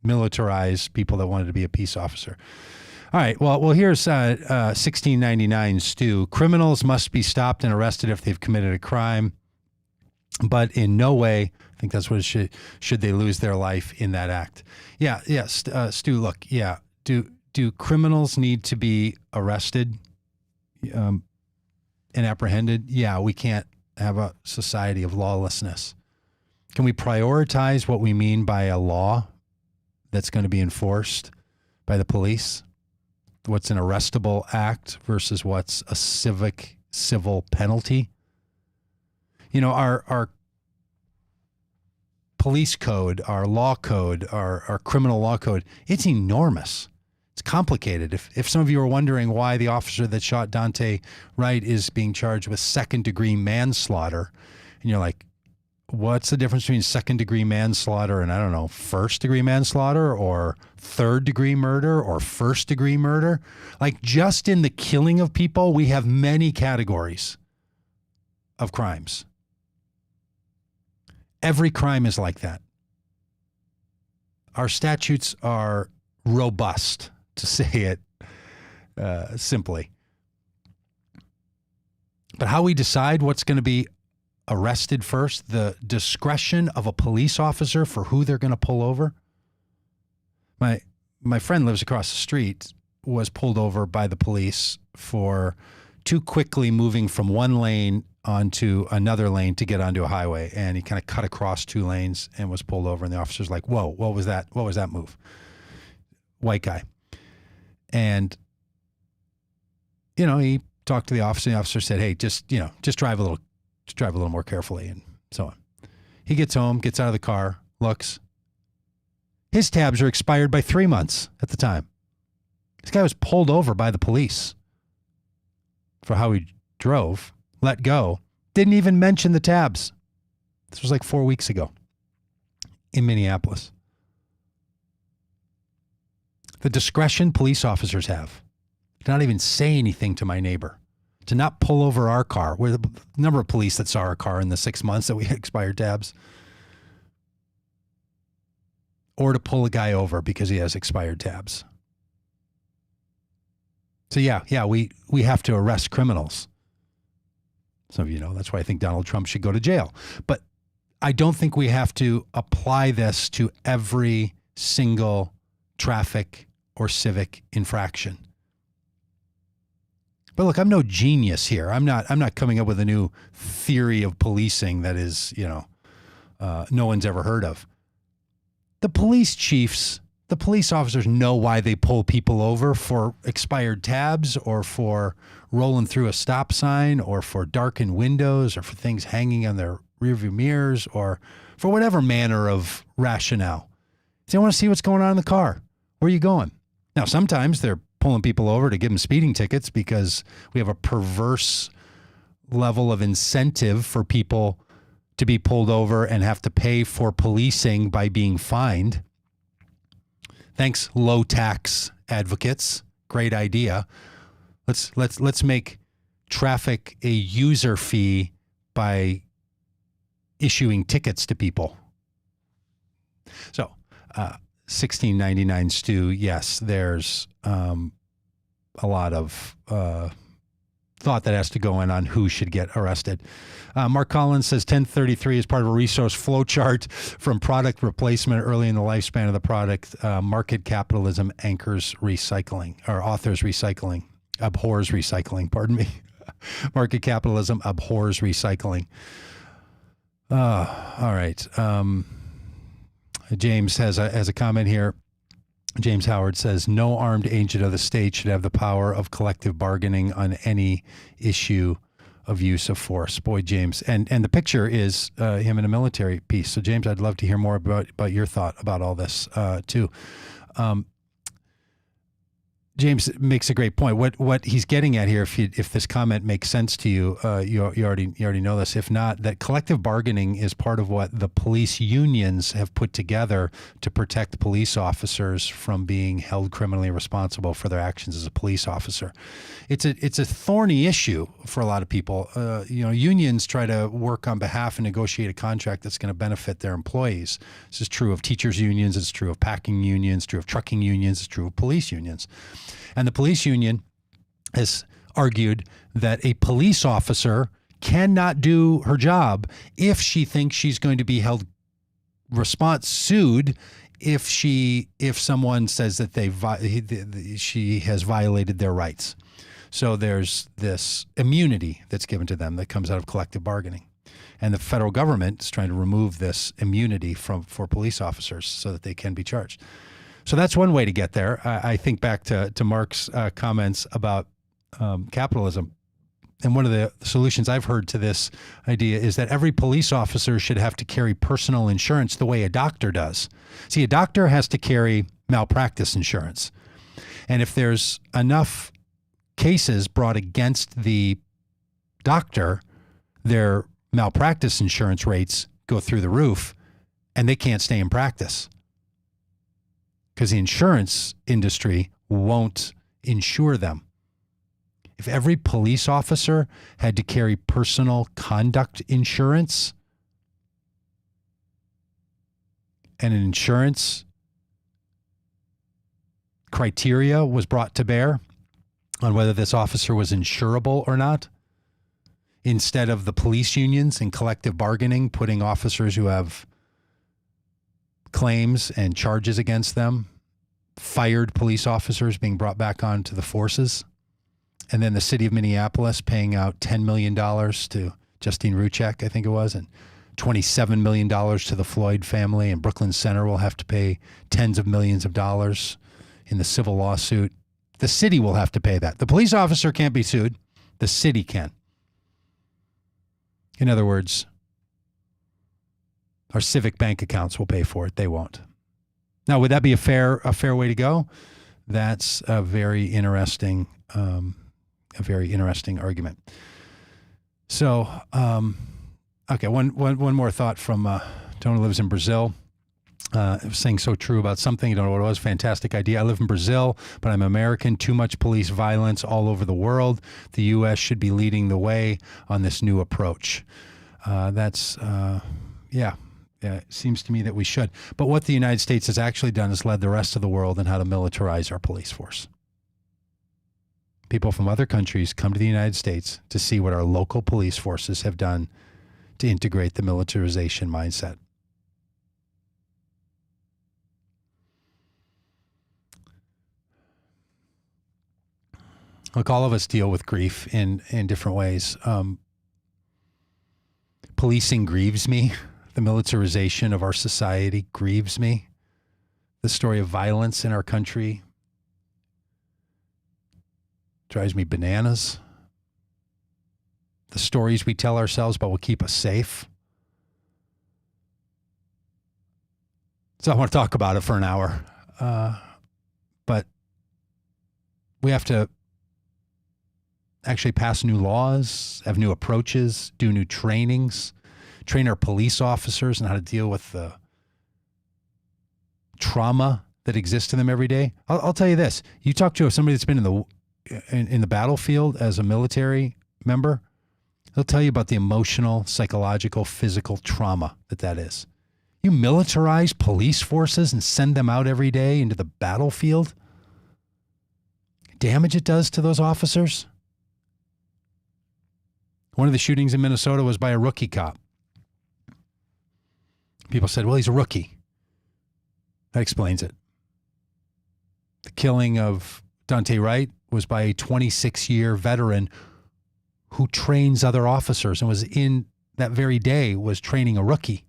militarize people that wanted to be a peace officer. All right. Well, here's 1699 Stu. Criminals must be stopped and arrested if they've committed a crime, but in no way, I think that's what it should they lose their life in that act. Yeah. Yes. Stu, look, yeah. Do criminals need to be arrested and apprehended? Yeah, we can't have a society of lawlessness. Can we prioritize what we mean by a law that's going to be enforced by the police? what's an arrestable act versus what's a civil penalty. Our police code, our law code, our criminal law code, it's enormous. It's complicated. If some of you are wondering why the officer that shot Dante Wright is being charged with second-degree manslaughter, and you're like, what's the difference between second-degree manslaughter and, I don't know, first-degree manslaughter or third-degree murder or first-degree murder? Like, just in the killing of people, we have many categories of crimes. Every crime is like that. Our statutes are robust, to say it simply. But how we decide what's going to be arrested first, the discretion of a police officer for who they're going to pull over. My friend lives across the street, was pulled over by the police for too quickly moving from one lane onto another lane to get onto a highway, and he kind of cut across two lanes and was pulled over, and the officer's like, whoa, what was that? What was that move? White guy. And, he talked to the officer, and the officer said, hey, just drive a little more carefully, and so on. He gets home, gets out of the car, looks. His tabs are expired by 3 months at the time. This guy was pulled over by the police for how he drove, let go, didn't even mention the tabs. This was like 4 weeks ago in Minneapolis. The discretion police officers have to not even say anything to my neighbor, to not pull over our car. We're the number of police that saw our car in the 6 months that we had expired tabs. Or to pull a guy over because he has expired tabs. So yeah, we have to arrest criminals. Some of you know that's why I think Donald Trump should go to jail. But I don't think we have to apply this to every single traffic or civic infraction. But look, I'm no genius here. I'm not coming up with a new theory of policing that is, no one's ever heard of. The police chiefs, the police officers know why they pull people over for expired tabs or for rolling through a stop sign or for darkened windows or for things hanging on their rearview mirrors or for whatever manner of rationale. They want to see what's going on in the car. Where are you going? Now, sometimes they're pulling people over to give them speeding tickets because we have a perverse level of incentive for people to be pulled over and have to pay for policing by being fined. Thanks, low tax advocates. Great idea. Let's make traffic a user fee by issuing tickets to people. So, $16.99 Stu. Yes, there's a lot of thought that has to go in on who should get arrested. Mark Collins says 1033 is part of a resource flow chart from product replacement early in the lifespan of the product. Market capitalism anchors recycling, or authors recycling, abhors recycling, pardon me. Market capitalism abhors recycling. All right. James has a comment here. James Howard says, no armed agent of the state should have the power of collective bargaining on any issue of use of force. Boy, James. And the picture is him in a military piece. So, James, I'd love to hear more about your thought about all this, too. James makes a great point. What he's getting at here, if this comment makes sense to you, you already know this. If not, that collective bargaining is part of what the police unions have put together to protect police officers from being held criminally responsible for their actions as a police officer. It's a thorny issue for a lot of people. Unions try to work on behalf and negotiate a contract that's going to benefit their employees. This is true of teachers unions. It's true of packing unions. It's true of trucking unions. It's true of police unions. And the police union has argued that a police officer cannot do her job if she thinks she's going to be held sued if someone says that she has violated their rights. So there's this immunity that's given to them that comes out of collective bargaining. And the federal government is trying to remove this immunity for police officers so that they can be charged. So that's one way to get there. I think back to Mark's comments about capitalism. And one of the solutions I've heard to this idea is that every police officer should have to carry personal insurance the way a doctor does. See, a doctor has to carry malpractice insurance. And if there's enough cases brought against the doctor, their malpractice insurance rates go through the roof and they can't stay in practice because the insurance industry won't insure them. If every police officer had to carry personal conduct insurance and an insurance criteria was brought to bear on whether this officer was insurable or not, instead of the police unions and collective bargaining putting officers who have claims and charges against them, fired police officers being brought back onto the forces, and then the city of Minneapolis paying out $10 million to Justine Ruchek, I think it was, and $27 million to the Floyd family, and Brooklyn Center will have to pay tens of millions of dollars in the civil lawsuit. The city will have to pay that. The police officer can't be sued. The city can. In other words, our civic bank accounts will pay for it. They won't. Now, would that be a fair way to go? That's a very interesting argument. So, okay, one more thought from Tony lives in Brazil. Saying so true about something. You don't know what it was. Fantastic idea. I live in Brazil, but I'm American. Too much police violence all over the world. The U.S. should be leading the way on this new approach. It seems to me that we should. But what the United States has actually done is led the rest of the world in how to militarize our police force. People from other countries come to the United States to see what our local police forces have done to integrate the militarization mindset. Look, all of us deal with grief in different ways. Policing grieves me. The militarization of our society grieves me. The story of violence in our country drives me bananas. The stories we tell ourselves about what keep us safe. So I want to talk about it for an hour. But we have to actually pass new laws, have new approaches, do new trainings, train our police officers on how to deal with the trauma that exists in them every day. I'll tell you this. You talk to somebody that's been in the battlefield as a military member, they'll tell you about the emotional, psychological, physical trauma that is. You militarize police forces and send them out every day into the battlefield. Damage it does to those officers. One of the shootings in Minnesota was by a rookie cop. People said, well, he's a rookie. That explains it. The killing of Dante Wright was by a 26-year veteran who trains other officers and was in that very day was training a rookie.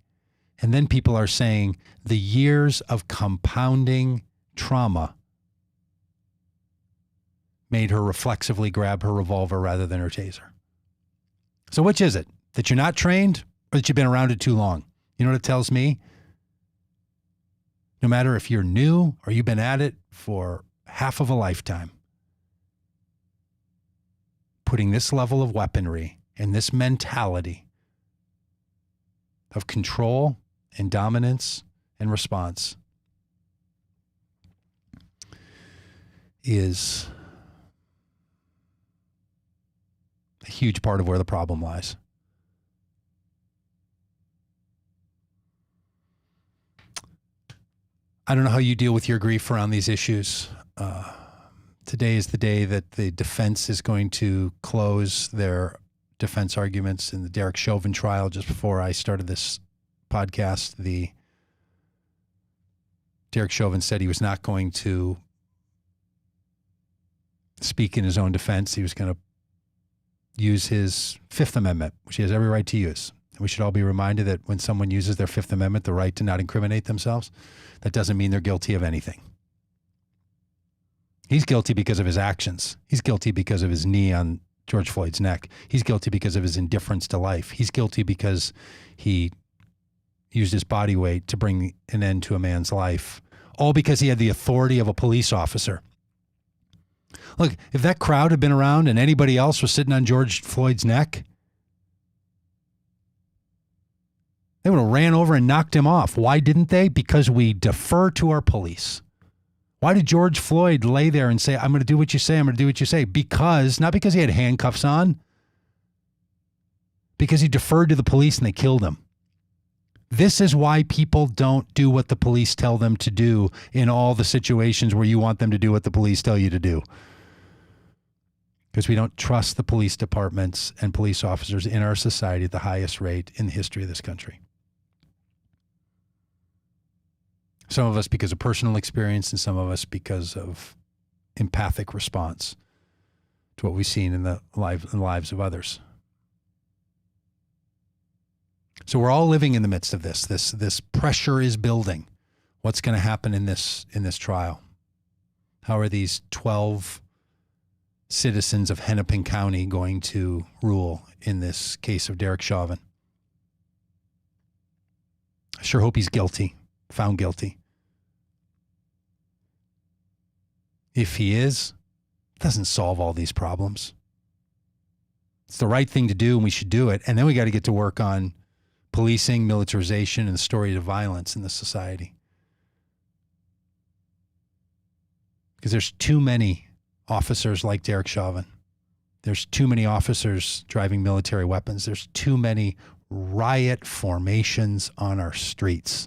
And then people are saying the years of compounding trauma made her reflexively grab her revolver rather than her taser. So which is it? That you're not trained or that you've been around it too long? You know what it tells me? No matter if you're new or you've been at it for half of a lifetime, putting this level of weaponry and this mentality of control and dominance and response is a huge part of where the problem lies. I don't know how you deal with your grief around these issues. Today is the day that the defense is going to close their defense arguments in the Derek Chauvin trial. Just before I started this podcast, Derek Chauvin said he was not going to speak in his own defense. He was going to use his Fifth Amendment, which he has every right to use. And we should all be reminded that when someone uses their Fifth Amendment, the right to not incriminate themselves, that doesn't mean they're guilty of anything. He's guilty because of his actions. He's guilty because of his knee on George Floyd's neck. He's guilty because of his indifference to life. He's guilty because he used his body weight to bring an end to a man's life, all because he had the authority of a police officer. Look, if that crowd had been around and anybody else was sitting on George Floyd's neck, they would have ran over and knocked him off. Why didn't they? Because we defer to our police. Why did George Floyd lay there and say, I'm going to do what you say, I'm going to do what you say? Because, not because he had handcuffs on, because he deferred to the police and they killed him. This is why people don't do what the police tell them to do in all the situations where you want them to do what the police tell you to do. Because we don't trust the police departments and police officers in our society at the highest rate in the history of this country. Some of us because of personal experience, and some of us because of empathic response to what we've seen in the lives of others. So we're all living in the midst of this. This pressure is building. What's going to happen in this trial? How are these 12 citizens of Hennepin County going to rule in this case of Derek Chauvin? I sure hope he's guilty, found guilty. If he is, it doesn't solve all these problems. It's the right thing to do, and we should do it. And then we got to get to work on policing, militarization, and the story of violence in this society. Because there's too many officers like Derek Chauvin. There's too many officers driving military weapons. There's too many riot formations on our streets.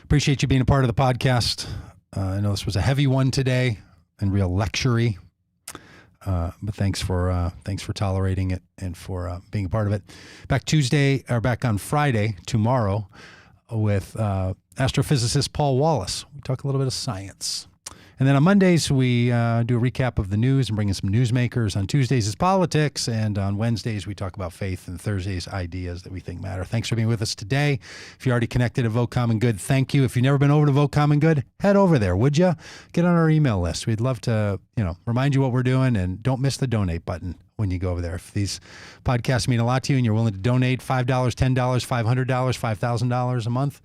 Appreciate you being a part of the podcast. I know this was a heavy one today and real lecture-y. But thanks for tolerating it and for being a part of it. Back on Friday, tomorrow, with astrophysicist Paul Wallace. We talk a little bit of science. And then on Mondays, we do a recap of the news and bring in some newsmakers. On Tuesdays is politics, and on Wednesdays we talk about faith, and Thursdays ideas that we think matter. Thanks for being with us today. If you're already connected to Vote Common Good, thank you. If you've never been over to Vote Common Good, head over there, would you? Get on our email list. We'd love to, remind you what we're doing, and don't miss the donate button when you go over there. If these podcasts mean a lot to you and you're willing to donate $5, $10, $500, $5,000 a month,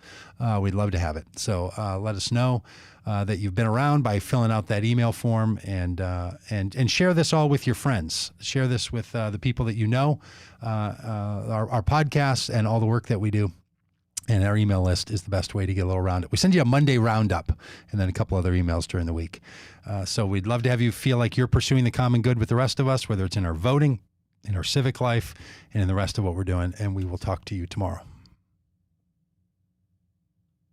we'd love to have it. So let us know that you've been around by filling out that email form, and share this all with your friends. Share this with the people that you know, our podcasts and all the work that we do. And our email list is the best way to get a little roundup. We send you a Monday roundup and then a couple other emails during the week. So we'd love to have you feel like you're pursuing the common good with the rest of us, whether it's in our voting, in our civic life, and in the rest of what we're doing. And we will talk to you tomorrow.